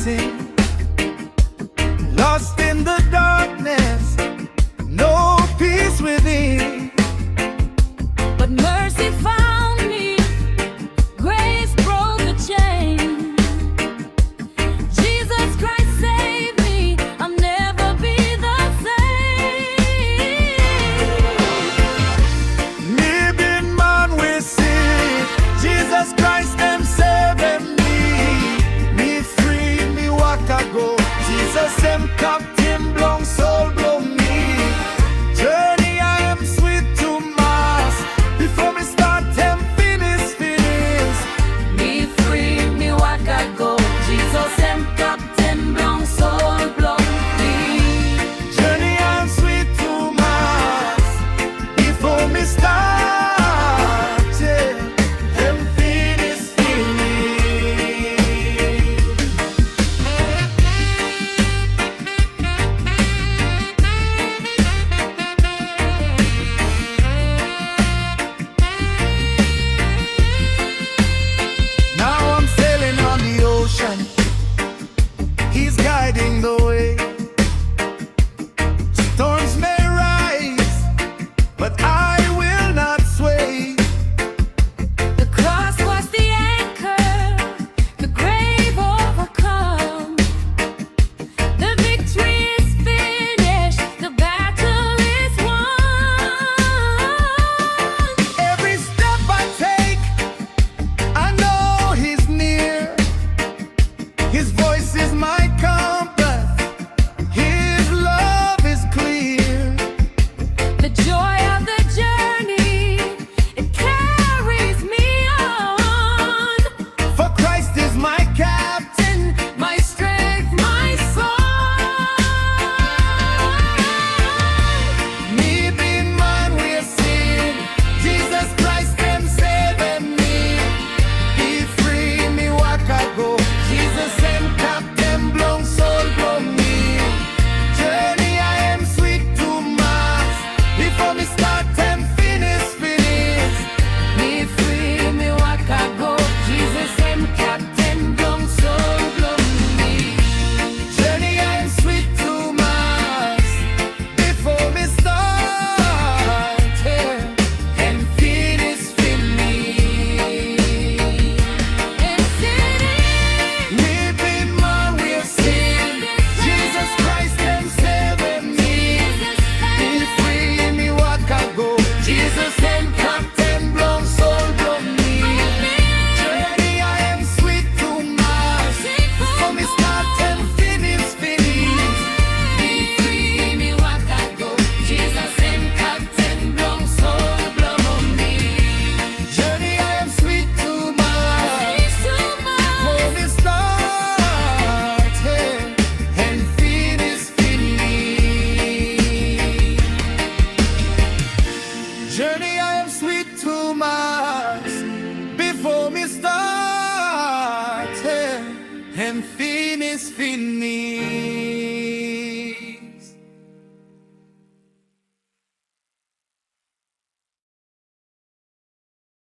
missing, lost in the darkness, no peace within. But mercy found me, grace broke the chain. Jesus Christ saved me, I'll never be the same. Me been man with sin, Jesus Christ them saving me. Me free, me walk I go, Jesus them captain blown soul blow me. Journey I am sweet to mass, before me start them finish. Me free, me walk I go, Jesus and captain blown soul blow me. Journey I am sweet to mass, before me start them finish. Now I'm sailing on the ocean, He's guiding the way. Storms may rise, but I will not sway. The cross was the anchor, the grave overcome. The victory is finished, the battle is won. Every step I take, I know He's near. His voice is my compass, His love is clear. The joy of the journey, it carries me on. For Christ is my captain, My strength, my song. me being man with sin, Jesus Christ them saving me. Be free, me walk I go, Jesus them captain blown soul blow me. Journey I am sweet to mass, before me start them finish. Me free, me walk I go, Jesus and captain blown soul blow me. Journey I am sweet to mass, before me start and finish. Me been man with sin, Jesus Christ them saving me. Be free, me walk I go, Jesus them captain blown soul blow me. Journey I am sweet to mass, before me start and finish. Be free, me walk I go, Jesus and captain blown soul blow me. Journey I am sweet to mass, before me start and finish. Journey I am sweet to mass, before me start and finish.